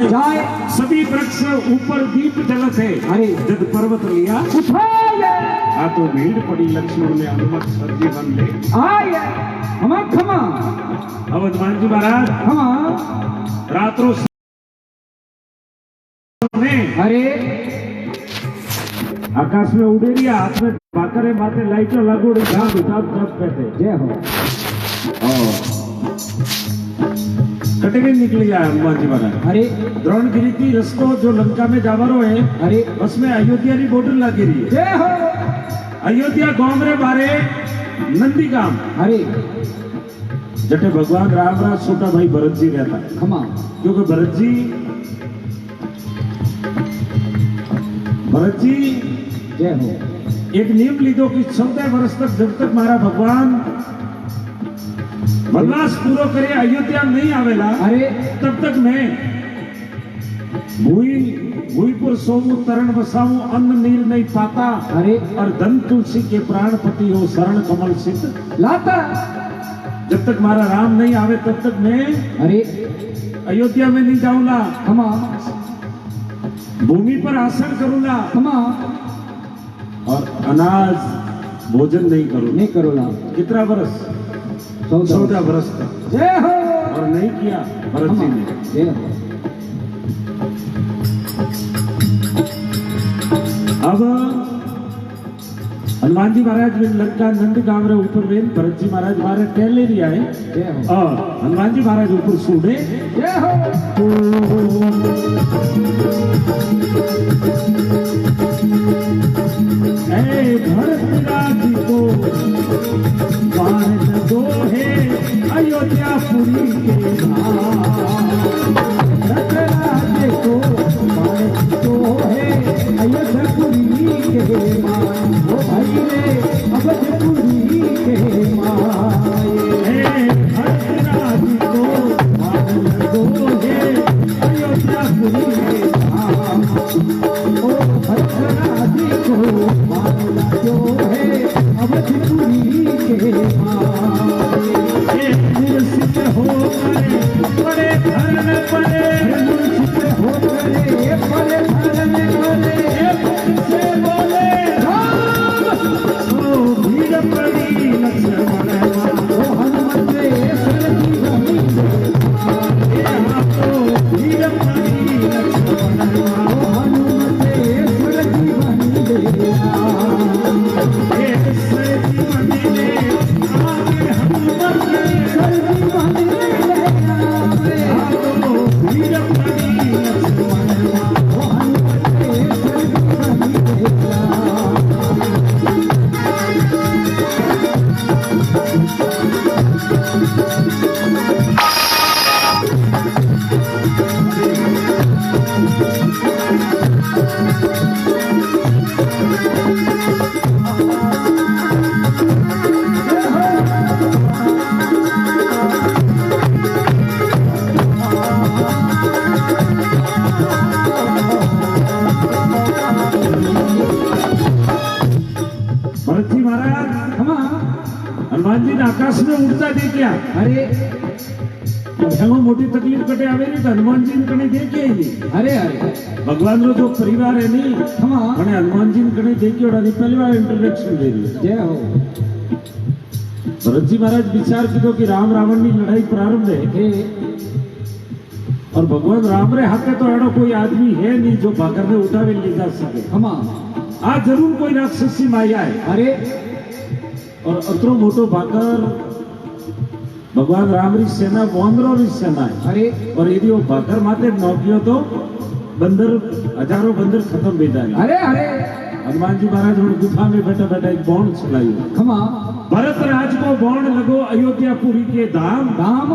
जाए सभी वृक्ष ऊपर दीप जलत है। अरे जब पर्वत लिया उठाए आ तो भीड़ पड़ी लक्ष्मण ने हनुमत सब्जी बन ले आए खमा खमा अब हनुमान जी महाराज खमा रात्रों में अरे आकाश में उड़े रिया हाथ में बाकरे माथे लाइटों लगोड़ी जहाँ बिताब जब कहते जय हो कटेगे निकली जाए हनुमान जी महाराज। अरे द्रोणगिरी की रस्तो जो लंका में जावारो है अरे उसमें अयोध्या की बॉर्डर लगी रही है। जय हो अयोध्या गांव रे बारे नंदी गांव अरे जटे भगवान राम राज छोटा भाई भरत जी रहता है खमा क्योंकि भरत जी जय हो एक नियम लीधो कि 14 वर्ष तक जब तक मारा भगवान वनवास पूरो करे अयोध्या नहीं आवेला अरे तब तक मैं भूईपुर सोमू तरण बसाऊं अन्न नीर नहीं पाता अरे और धन तुलसी के प्राणपति हो शरण कमल सिद्ध लाता जब तक मारा राम नहीं आवे तब तक मैं अरे अयोध्या में नहीं जाऊंगा। खमा भूमि पर आसन करूंगा खमा और अनाज भोजन नहीं करूंगा। नहीं करोला कितना वर्ष 14 वर्ष तक जय हो और नहीं किया भरत जी ने। जय हो अब हनुमान जी महाराज लंका नंद गांव रे ऊपर में भरत जी महाराज महाराज कह ले रही है जय हो और हनुमान जी महाराज ऊपर सूढ़े जय हो भरत राज को बाण दो है अयोध्यापुरी के भरत राज को बाण दो है अयोध्यापुरी के मां ओ भाई रे अवधपुरी के मां भरत राज को बाण दो है अयोध्यापुरी के ओ भरत राज को बाण दो है अवधपुरी के मां मूर्छित होकर बड़े धरण पड़े मूर्छित होकर बड़े धरण पड़े से बोले ओ भीड़ पड़ी लक्ष्मण ओ हनुमत सरजी बनी यहाँ तो भीड़ पड़ी लक्ष्मण ओ हनुमत सरजी बनी एक सरजी बनी आगे हनुमत सरजी बनी भीड़ पड़ी लक्ष्मण ओ हनुमत सरजी भरत जी महाराज खमा हनुमान जी ने आकाश में उड़ता देखा। अरे हेलो मोटी तकलीफ कटे आवे नहीं तो हनुमान जी ने कने देखे ही नहीं। अरे अरे भगवान रो जो परिवार है नहीं खमा मने हनुमान जी ने कने देखे और पहली बार इंट्रोडक्शन दे रही है। जय हो भरत जी महाराज विचार कीधो कि राम रावण की लड़ाई प्रारंभ है हे और भगवान राम रे हाथे तो एड़ो कोई आदमी है नहीं जो भाकर ने उठावे ले जा सके। खमा आ जरूर कोई राक्षसी माया है अरे और अतरो मोटो भाकर भगवान राम री सेना वानरो री सेना है। अरे और यदि वो भाकर माते नौकियो तो बंदर हजारों बंदर खत्म हो जाए। अरे अरे हनुमान जी महाराज उन गुफा में बैठा बैठा एक बौन चलाई। खमा भरत राज को बौन लगो अयोध्यापुरी के धाम राम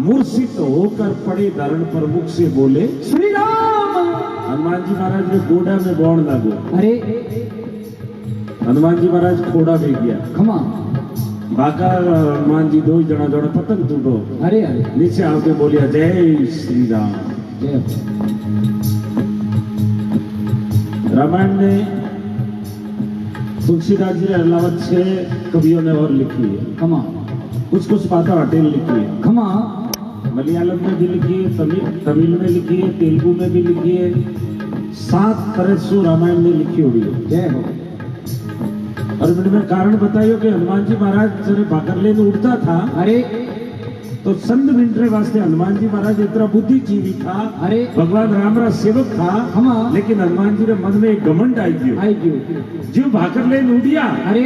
मूर्छित होकर पड़े धरण पर मुख से बोले श्री राम। हनुमान जी महाराज ने गोडा में बौन लगो। अरे हनुमान जी महाराज खोड़ा में गया। खमा बाकर हनुमान जी दो जना जोड़ा पतंग टूटो। अरे अरे नीचे आके बोलिया जय श्री राम। जय हो रामायण ने तुलसीदास जी के अलावा 6 कवियों ने और लिखी है। खमा कुछ बातें हटेल लिखी है। खमा मलयालम में भी लिखी है, तमिल में लिखी है, तेलुगु में भी लिखी है, 7 तरह से रामायण में लिखी हुई है। जय हो। और मैंने कारण बताइयो कि हनुमान जी महाराज जब भाकर लेने उठता था अरे तो संत मिनटरे वास्ते हनुमान जी महाराज इतना बुद्धिजीवी था, अरे भगवान राम रा सेवक था, हाँ। लेकिन हनुमान जी के मन में एक घमंड आई गयो। आई गयो। जो भाकर लेने उठिया अरे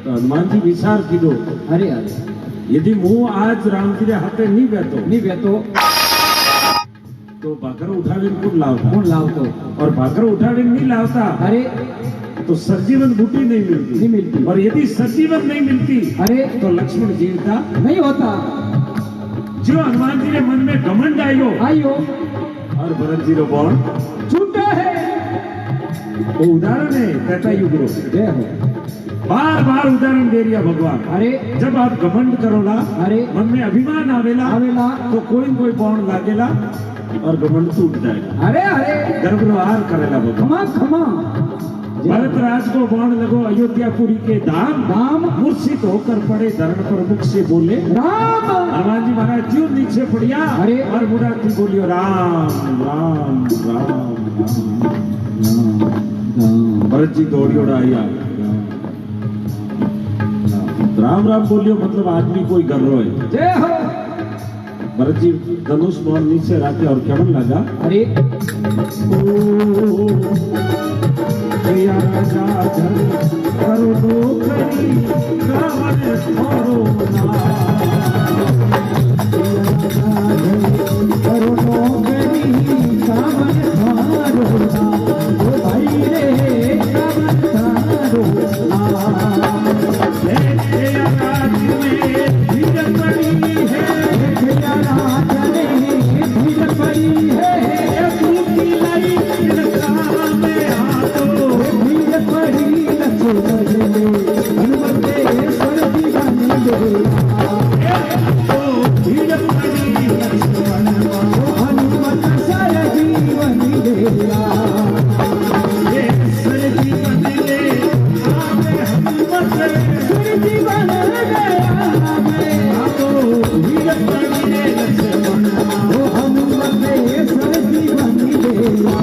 तो हनुमान जी विचार कीधो, अरे अरे यदि मुंह आज राम जी के हाथे नहीं बैठो नहीं बेतो तो भाकर उठावे कौन लावता, कौन लावतो? और भाकर उठावे नहीं लावता अरे तो सर्जीवन बूटी नहीं मिलती, नहीं मिलती। और यदि सर्जीवन नहीं मिलती अरे तो लक्ष्मण जीवता नहीं होता। जो हनुमान जी के मन में घमंड आयो आइयो और भरत जी रो बॉण छूटे है। वो उदाहरण है कहता युगरो, जय हो। बार बार उदाहरण दे रिया भगवान। अरे जब आप घमंड करोला, अरे मन में अभिमान आवेला आवेला तो कोई न कोई बॉण लागेला और घमंड टूट जाएगा, अरे अरे गर्भ रो आहार करेला भगवान। खमा खमा भरत राज को बाण लगो अयोध्यापुरी के धाम, राम मूर्छित होकर पड़े धरण पर, मुख से बोले राम। हनुमान जी महाराज जीव नीचे पड़िया अरे और मुड़ा थी बोलियो राम राम राम राम। भरत जी दौड़ियो आया, राम राम बोलियो मतलब आदमी कोई कर रो है। जय हो। भरत जी धनुष बाण नीचे रखे और केवन लगा, अरे या राजा धन करो नौकरी रावण छोड़ो ना, करो नौकरी सावन थारो ना, ओ भाई रे सावन थारो ना। या राज में भीड़ पड़ी है, भैया राज में भीड़ पड़ी है, ये भूखी लाई इनका में हाथों, भीड़ पड़ी लक्ष्मण रे, हनुमतेश्वर दीवाने रे। भीड़ पड़ी लक्ष्मण हनुमत सर जीवन देला, ये सर जीवन ले आवे हनुमत सर जीवन दया में आतो, भीड़ पड़ी लक्ष्मण ओ हनुमत सर जीवन देला।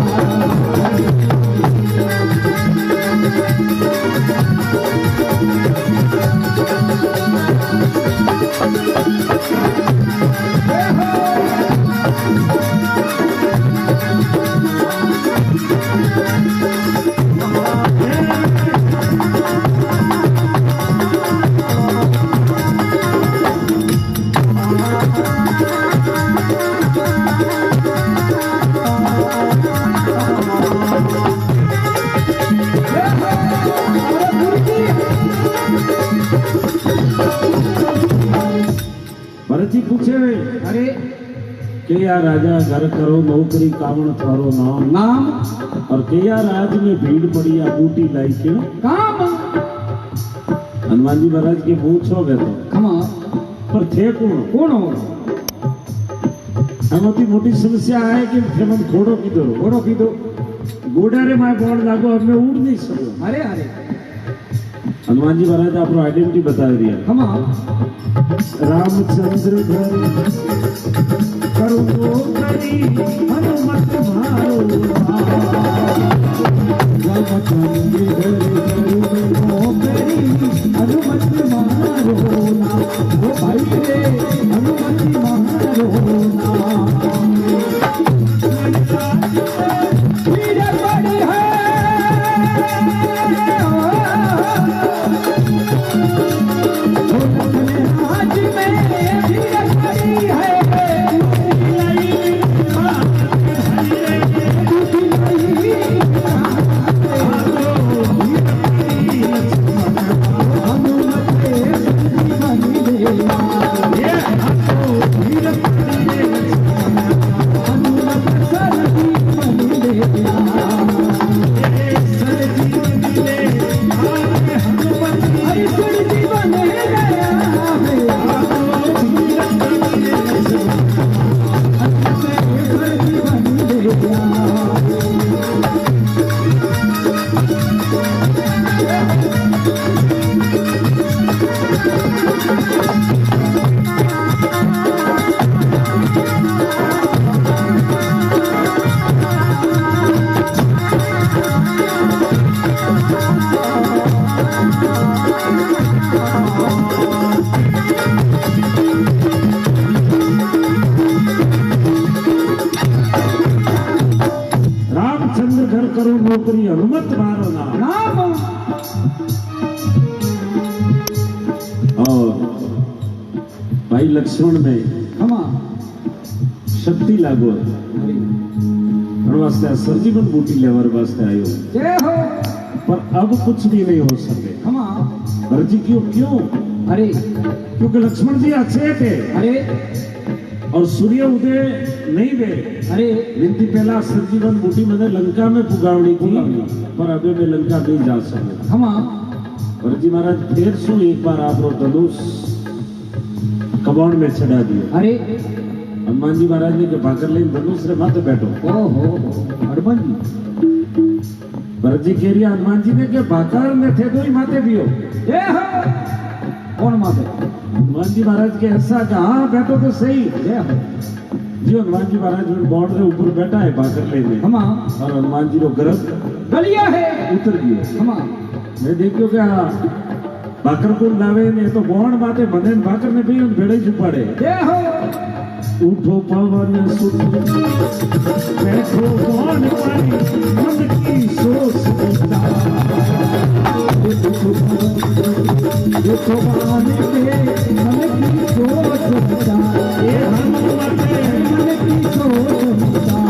भरत जी पूछे अरे के या राजा घर करो नौकरी कामण थारो नाम, नाम और के या राज में भीड़ पड़ी या बूटी लाई क्यों। काम हनुमान जी महाराज के पूछो गए तो खमा पर थे कौन, कौन हो? हमती मोटी समस्या है कि फेमन घोड़ो की दो घोड़ो की दो। घोड़ा रे मैं बोल लागो अब मैं उड़ नहीं सकूं। अरे अरे हनुमान जी महाराज आपको आइडेंटिटी बता दिया, खमा रामचंद्र घर करो नौकरी हनुमत मारो रामचंद्र घर करो नौकरी हनुमत मारो ना, ओ भाई रे हनुमत मारो ना। भीड़ पड़ी है, आज में भीड़ पड़ी है, करूं नौकरी हनुमत मारो नाम। नाम और भाई लक्ष्मण में हमा शक्ति लागो हरि और वास्ते सर्जीवन बूटी लेवर वास्ते आयो, जय हो पर अब कुछ भी नहीं हो सके। हमा भरत जी क्यों? अरे क्योंकि लक्ष्मण जी अच्छे थे अरे और सूर्य उदय नहीं वे। अरे विनती पहला संजीवन बूटी मैंने लंका में पुगावनी थी, पर अभी मैं लंका नहीं जा सकता। हमा भरत जी महाराज फिर सु एक बार आप धनुष कबाड़ में चढ़ा दिया। अरे हनुमान जी महाराज ने भाकर ले धनुष रे माथे बैठो। ओहो हनुमान जी भरत जी कह रही हनुमान जी ने भाकर ने थे तो ही माथे भी हो। जय हो कौन माते हनुमान जी महाराज के ऐसा कि हाँ बैठो तो सही। जय हो जी हनुमान जी महाराज बॉर्डर के ऊपर बैठा है भाकर लेने, हमा और हनुमान जी को गर्भ गलिया है उतर गया। हमा मैं देखियो क्या भाकर को लावे ने तो बॉन्ड बाते मदन भाकर ने भी भेड़े छुपाड़े। जय हो उठो पवन सुत बैठो बॉन्ड पानी मन की सोच देखो बाने पे मन की सोच बता ये हनुमत मन की सोच बता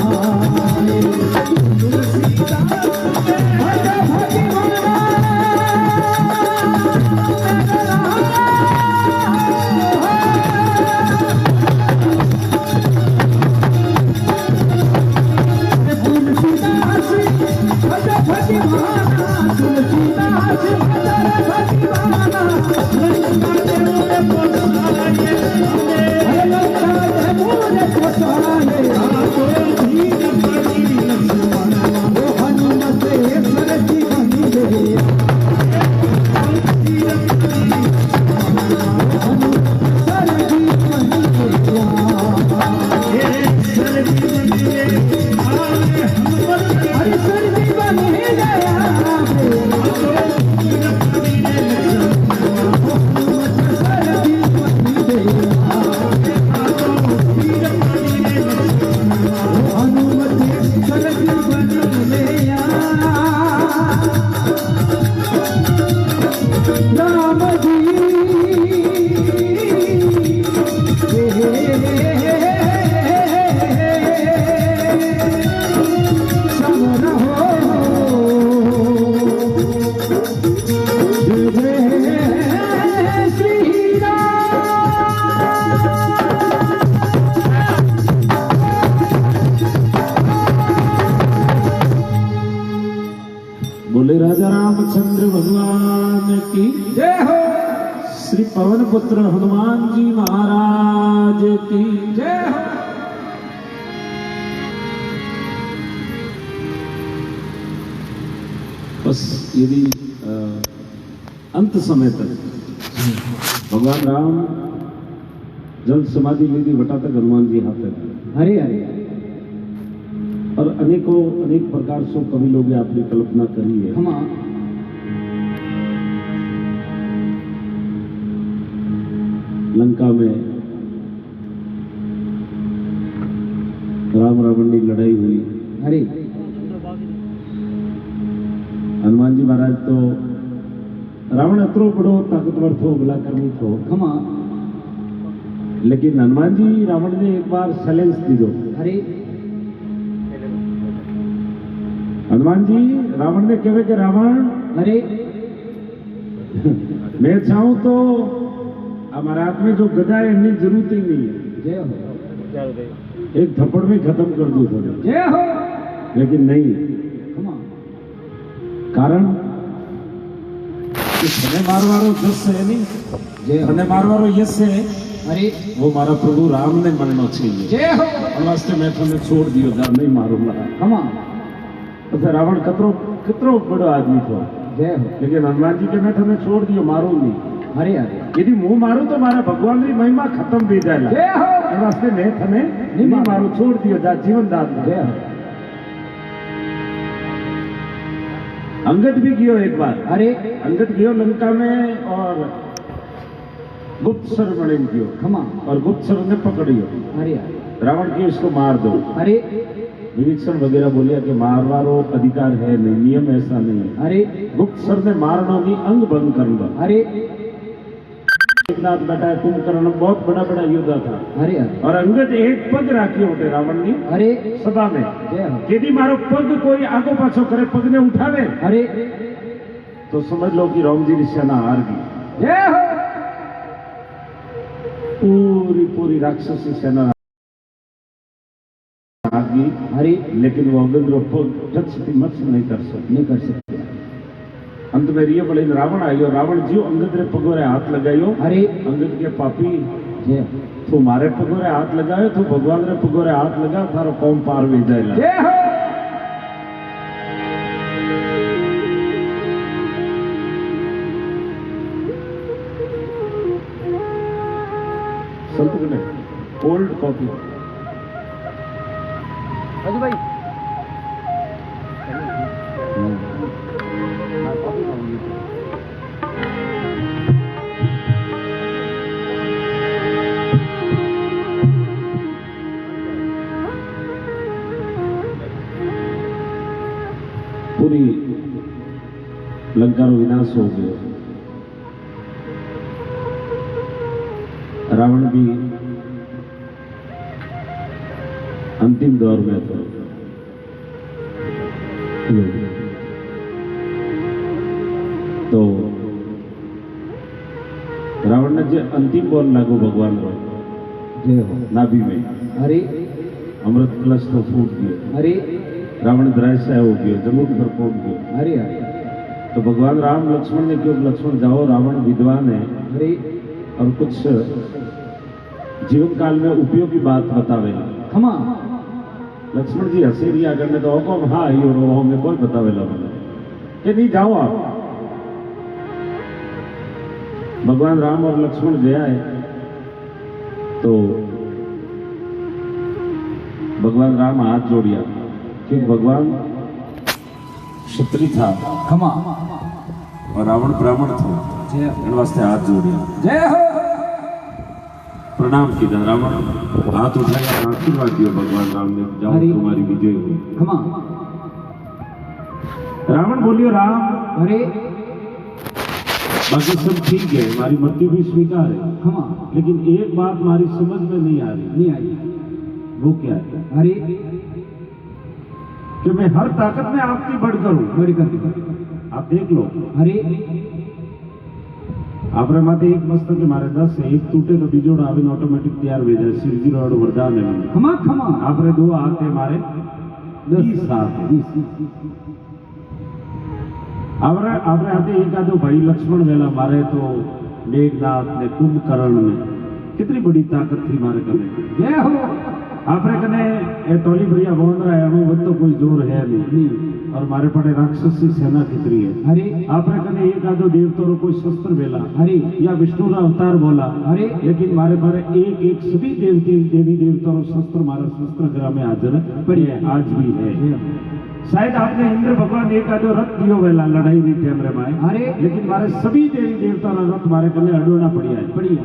बोले राजा रामचंद्र भगवान की जय हो श्री पवन पुत्र हनुमान जी महाराज की जय हो बस यदि अंत समय तक भगवान राम जल समाधि विधि बटा तक हनुमान जी हाथ है। अरे अरे और अनेक प्रकार से कवि लोग आपने कल्पना करी है। हमा लंका में राम रावण की लड़ाई हुई। अरे हनुमान जी महाराज तो रावण अतरो बड़ो ताकतवर थो भला कर्मी थो, हमा लेकिन हनुमान जी रावण ने एक बार चैलेंज दीदो। अरे हनुमान जी रावण ने कहे कि रावण अरे मैं चाहूं तो हमारे हाथ में जो गदा है इतनी जरूरत ही नहीं है, जय हो एक थप्पड़ में खत्म कर दूं थोड़ा, जय हो लेकिन नहीं। हमा कारण थने मारवारो जस है नहीं, जय हो थने मारवारो यस है, अरे वो मारा प्रभु राम ने मनना चाहिए। जय हो और वास्ते मैं तुम्हें छोड़ दियो जा, नहीं मारूंगा। हमा तो रावण कितरो बड़ो आदमी थो, जय हो लेकिन हनुमान जी के मैं तुम्हें छोड़ दियो, मारू नहीं। अरे अरे यदि मुंह मारू तो मारा भगवान की महिमा खत्म भी जाए। जय हो वास्ते मैं थने नहीं मारू, छोड़ दियो जा, जीवन दान दे। जय हो अंगद भी गियो एक बार। अरे अंगद गियो लंका में और गुप्त सर बने गियो, हमा और गुप्त सर ने पकड़ियो। अरे अरे रावण की इसको मार दो। अरे विभीषण वगैरह बोलिया कि मारवारो अधिकार है नहीं, नियम ऐसा नहीं है। अरे गुप्त सर ने मारना नहीं, अंग भंग करना। अरे एकनाथ बैठा है, कुंभकर्ण बहुत बड़ा बड़ा योद्धा था। अरे अरे और अंगद एक पग राखी होते रावण ने अरे सभा में, जय हो। यदि मारो पग कोई आगो पाछो करे, पग ने उठावे अरे तो समझ लो कि राम जी की सेना हार गई। जय हो। पूरी पूरी राक्षसी सेना हार गई। अरे लेकिन वो अंगद को पग टच मच नहीं कर सकते। नहीं कर सकते। अंत में रिय पड़े रावण आयो, रावण जी अंगद रे पगोरे हाथ लगायो। अरे अंगद के पापी जय हो। तू मारे पगोरे हाथ लगायो, तू भगवान रे पगोरे हाथ लगा, थारो कौम पार वे जाएगा। जय हो। संत ओल्ड कॉपी राजू भाई पूरी लंका रो विनाश हो गयो। रावण भी अंतिम दौर में था। तो रावण ने जो अंतिम बॉल लागो भगवान रो जय हो। नाभि में, अरे अमृत कलश तो फूट गयो। अरे रावण द्रायसाय हो गयो, जमीन पर फूट गयो। अरे अरे तो भगवान राम लक्ष्मण ने क्यों, लक्ष्मण जाओ, रावण विद्वान है अरे और कुछ जीवन काल में उपयोगी बात बतावेला। खमा लक्ष्मण जी हंसे रिया करने तो हुकुम हाँ यो रो हमें कोई बतावेला मैंने कि नहीं जाओ आप। भगवान राम और लक्ष्मण गया है तो भगवान राम हाथ जोड़िया, क्योंकि भगवान क्षत्रिय था खमा और रावण ब्राह्मण था, जय इन वास्ते हाथ जोड़िया, जय हो। प्रणाम किया। रावण हाथ उठाया, आशीर्वाद दिया भगवान राम ने, जाओ अरे। तुम्हारी विजय हुई। खमा रावण बोलियो राम अरे बाकी सब ठीक है, हमारी मृत्यु भी स्वीकार है, खमा लेकिन एक बात हमारी समझ में नहीं आ रही। नहीं आई। वो क्या है अरे कि मैं हर ताकत में आपकी बढ़कर हूं। बड़ी कर आप देख लो, अरे आपरे माथे एक मस्तक के मारे 10 है, एक टूटे तो बीजोड़ आवे ऑटोमेटिक तैयार हो जाए। शिव जी रो वरदान है मैंने। खमा खमा आपरे 2 हाथ है, मारे 20 हाथ है। आपरे हाथे एक आधो भाई लक्ष्मण वेला मारे तो मेघनाथ ने कुंभकर्ण में कितनी बड़ी ताकत थी मारे कने। जय हो। आपरे कने ए टोली भरिया बोल रहा है, अणु तो कोई जोर है नहीं, और मारे पड़े राक्षसी सेना कितनी है। अरे आपरे कने एक आधो देवता रो कोई शस्त्र वेला, अरे या विष्णु का अवतार बोला, अरे लेकिन मारे पर एक एक सभी देवी देवताओं शस्त्र मारा शस्त्र ग्रह में हाजिर पड़ी है, आज भी है। शायद आपने इंद्र भगवान एक आधो रथ दियो वेला लड़ाई भी टेमरे माए, अरे लेकिन मारे सभी देवी देवताओं रथ मारे कने अडोना पड़िया है। बढ़िया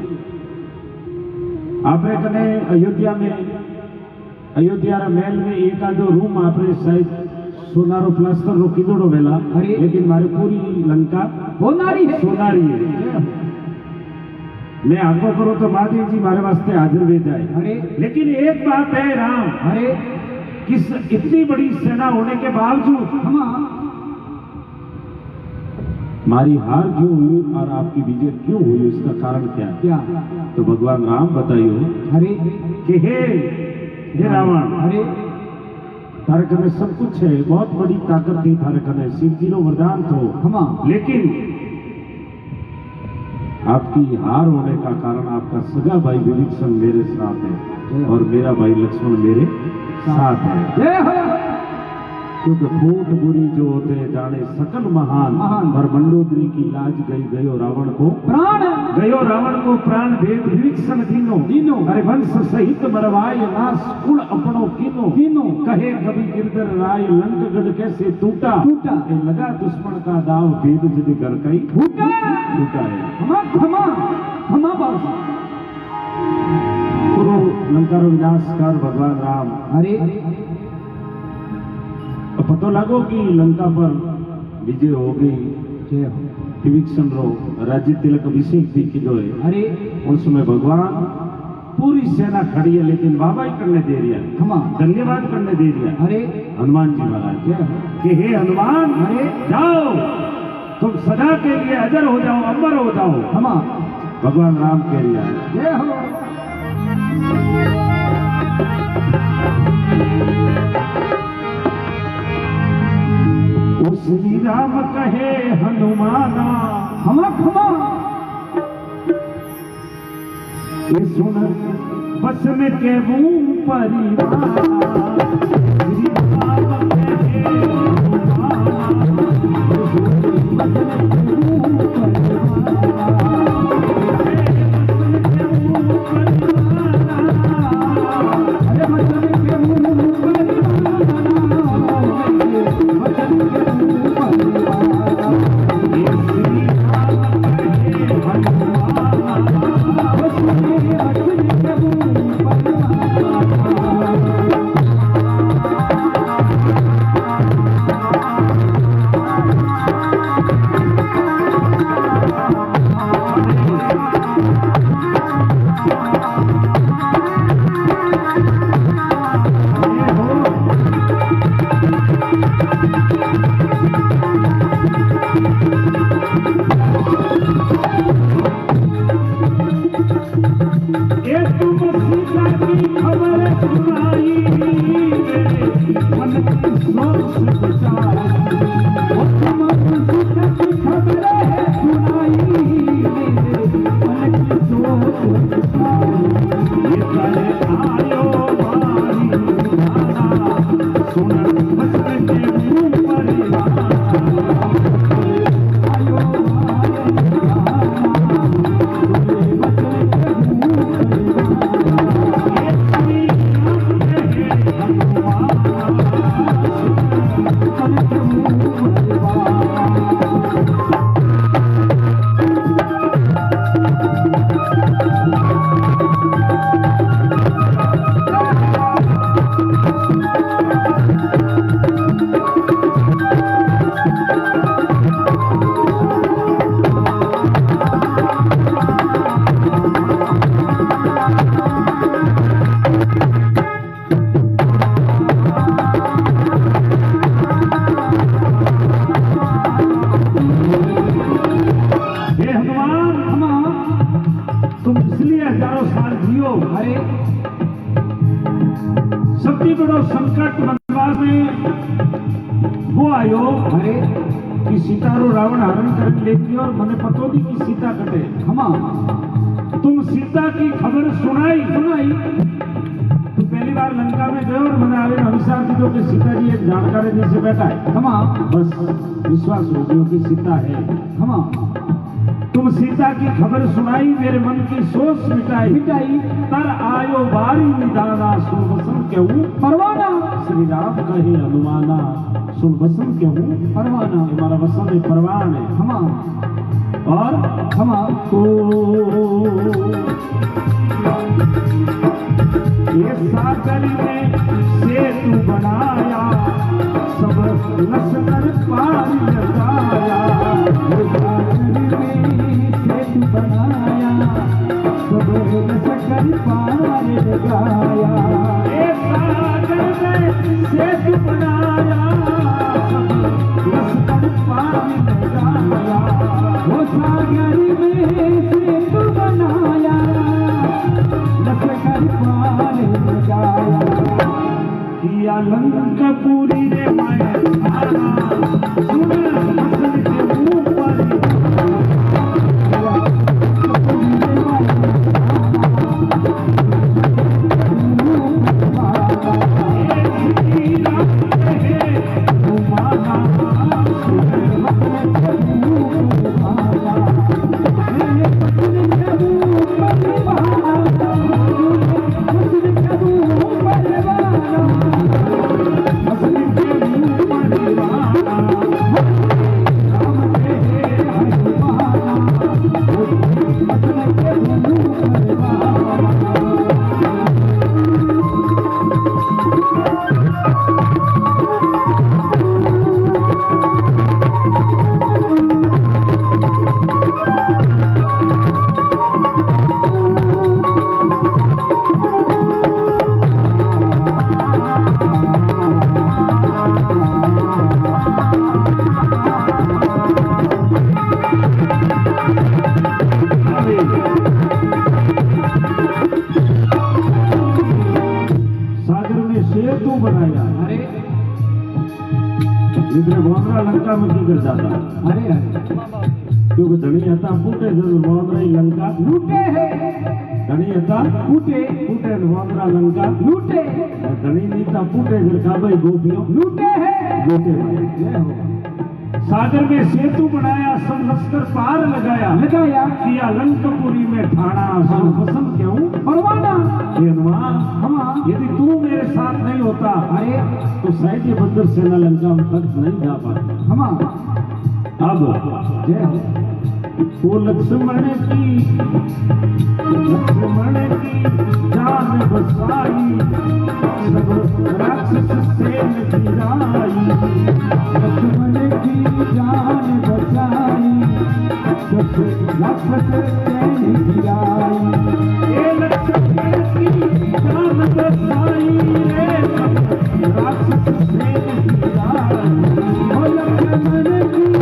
आपरे कने अयोध्या रा महल में एक आधो रूम आपरे शायद सोनारो प्लास्टर रो कीधोड़ो वेला, अरे। लेकिन मारे पूरी लंका बोनारी है। सोनारी है। मैं आगो करो तो महादेव जी मारे वास्ते हाजिर वे जाए। अरे लेकिन एक बात है राम, अरे किस इतनी बड़ी सेना होने के बावजूद खमा हमारी हार क्यों हुई और आपकी विजय क्यों हुई, इसका कारण क्या है? क्या तो भगवान राम बताइयो अरे कि हे रावण, अरे थारे कने सब कुछ है, बहुत बड़ी ताकत थी थारे कने, शिव जी नो वरदान थो, खमा लेकिन आपकी हार होने का कारण आपका सगा भाई विभीषण मेरे साथ है और मेरा भाई लक्ष्मण मेरे साथ है। जय हो। क्योंकि फूट बुरी जो होते जाने सकल महान, और मंडोदरी की लाज गई गयो रावण को प्राण भेद विभीषण दीनो अरे वंश सहित मरवाय नाश कुल अपनो कीनो कहे कवि गिरधर राय लंकगढ़ कैसे टूटा ए लगा दुश्मन का दाव भेद जदि घर कई फूटा है। खमा खमा खमा बाबा पूरो लंका रो विनाश कर भगवान राम अरे पतो लगो कि लंका पर विजय हो गई, विभीषण रो राज्य तिलक अभिषेक भी की है। अरे उसमें भगवान पूरी सेना खड़ी है, लेकिन बाबा ही करने दे रही है, धन्यवाद करने दे रही है। अरे हनुमान जी महाराज कि हे हनुमान, अरे जाओ तुम सदा के लिए अजर हो जाओ, अमर हो जाओ। भगवान राम कह रही है जय हो। ओ श्री राम कहे हनुमाना, खमा खमा ये सुन बसन के मुंह परिवार, श्री राम कहे हनुमाना, बसन के मुंह परिवार, अरे बसन के मुंह परिवार, बसन के मुंह परिवार, ये श्री राम कहे हनुमाना, बसन के मुंह परिवार। ये तुम सीता की खबर सुनाई, मेरे मन की सोच बचाई। वो तुम सीता की खबर सुनाई, मेरे मन की सोच बचाई। ये कले आयो मारी निधाना, सुन बसन के मुंह परिवार, आयो मारे निधाना, सुने बसन के मुंह परिवार। ये श्री राम कहे हनुमाना, बसन के मुंह परिवार। हे हनुमान, तुम इसलिए हजारों साल जियो, अरे सबसे बड़ो संकट वनवास में वो आयो अरे कि सीता रो रावण हरण कर लेती और मने पतो नहीं कि सीता कटे। खमा तुम सीता की खबर सुनाई, तो पहली बार लंका में गए और मैंने आगे अभिशाप दीदो कि सीता जी एक जानकारी जैसे बैठा है। खमा बस विश्वास हो गयो कि सीता है। खमा तुम सीता की खबर सुनाई, मेरे मन की सोच मिटाई, मिटाई तर आयो बारी निदाना, सुन बसन कहूँ परवाना, श्री राम कहे हनुमाना, सुन बसन कहूँ परवाना। हमारा बसन है, परवान है। खमा और खमा को ये सागर में सेतु बनाया, सब लश्कर पार लगाया। वो सागर में सेतु बनाया, सब लश्कर पार लगाया। ये सागर में सेतु बनाया, सब लश्कर पार लगाया। वो सागर में सेतु बनाया, लश्कर पार लगाया। किया लंकापुरी रे माया धारा, सुन बसन के मुंह परिवार। ये श्री राम कहे हनुमाना, बसन के मुंह परिवार। जितने बोंदरा लंका में की कर जाता अरे अरे क्योंकि धनी हता फूटे जरूर बोंदरा ही लंका लूटे है धनी हता फूटे फूटे बोंदरा लंका लूटे धनी नीता फूटे फिर काबई गोपियों लूटे है लूटे जय हो सागर में सेतु बनाया सब लश्कर पार लगाया लगाया किया लंकपुरी में ठाना सब पसंद क्यों परवाना ये हनुमान हाँ यदि तू मेरे साथ नहीं होता अरे तो शायद ये बंदर सेना लंका तक नहीं जा पाता हम अब जय हो वो लक्ष्मण की जान बसाई सब राक्षस सेन गिराई लक्ष्मण की जान बचाई सब राक्षस सेन गिराई ये लक्ष्मण की जान बसाई रे सब राक्षस सेन गिराई ओ लक्ष्मण की जान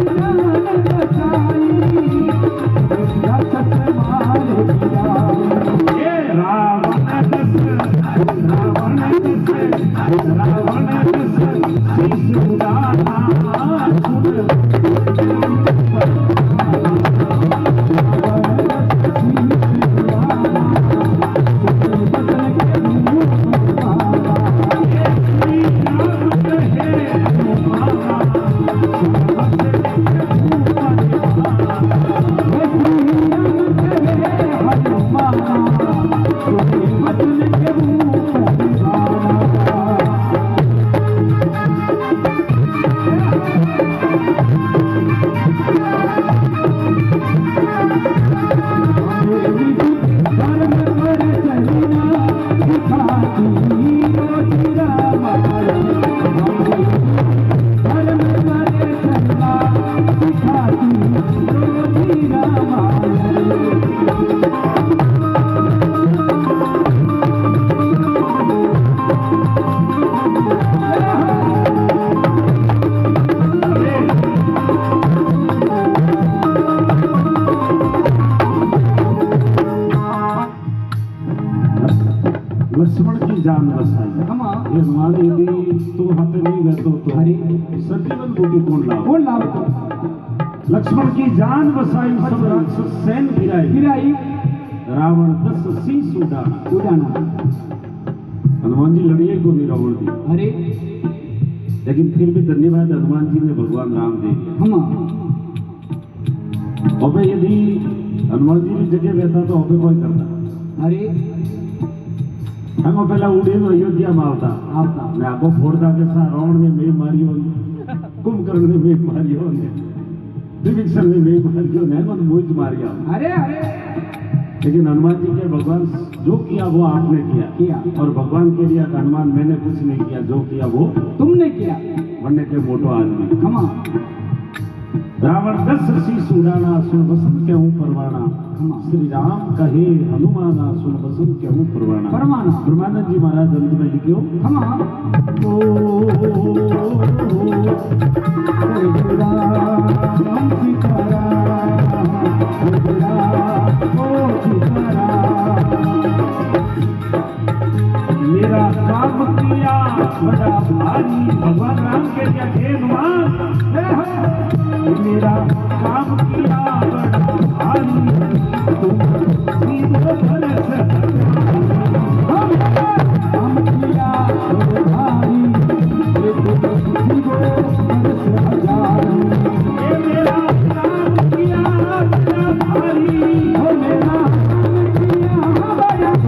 बचाई राक्षस मार गिराई ये रावण शीश उड़ाना लक्ष्मण की जान बसाई हम ये हमारे यदि तू हाथे नहीं रहते तो अरे सजीवन बूटी कौन लाओ कौन लाभ लक्ष्मण की जान बसाई सब राक्षस सैन गिराई गिराई रावण 10 शीश उड़ाना उड़ाना हनुमान जी लड़िए को नहीं रावण दी अरे लेकिन फिर भी धन्यवाद हनुमान जी ने भगवान राम दे दिया हम अबे यदि हनुमान जी की जगह रहता तो अबे कोई करता अरे हम पहला उड़े तो अयोध्या में आवता આવતા ने आगो फोड़ता के साथ रावण ने मैं मारियो कुंभकर्ण ने मैं मारियो ने विभीषण ने मैं मारियो ने मन मुझ मारिया अरे अरे लेकिन हनुमान जी के भगवान जो किया वो आपने किया और भगवान के लिए हनुमान मैंने कुछ नहीं किया जो किया वो तुमने किया बनने के मोटो आदमी हम रावण 10 शीश उड़ाना सुन बसंत के हूँ परवाना श्री राम कहे हनुमाना सुन बसंत के हूँ परवाना परवाना ब्रह्मानंद जी महाराज अंत में लिखियो हम मेरा काम किया बड़ा भारी भगवान राम के क्या थे हनुमान मेरा काम किया बड़ा भारी तुम सीधो भरस हम किया भारी हजारी ये मेरा काम किया बड़ा भारी हो मेरा किया बड़ा भारी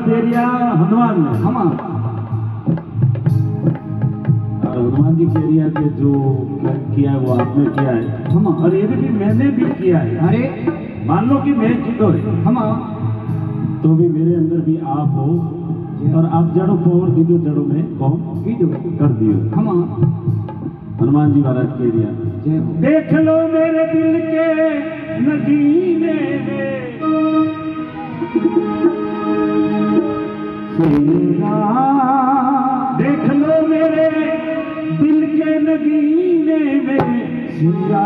दे दिया हनुमान ने हम हनुमान जी कह रिया कि जो किया है वो आपने किया है हम और ये भी मैंने भी किया है अरे मान लो कि मैं किधर है हम तो भी मेरे अंदर भी आप हो और आप जड़ों पोर दीदो जड़ों में कौन कर दियो। हनुमान जी महाराज कह दिया देख लो मेरे दिल के नगीने में देख लो मेरे दिल के नगीने में सिया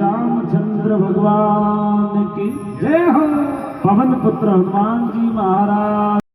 रामचंद्र भगवान की जय हो। पवन पुत्र हनुमान जी महाराज।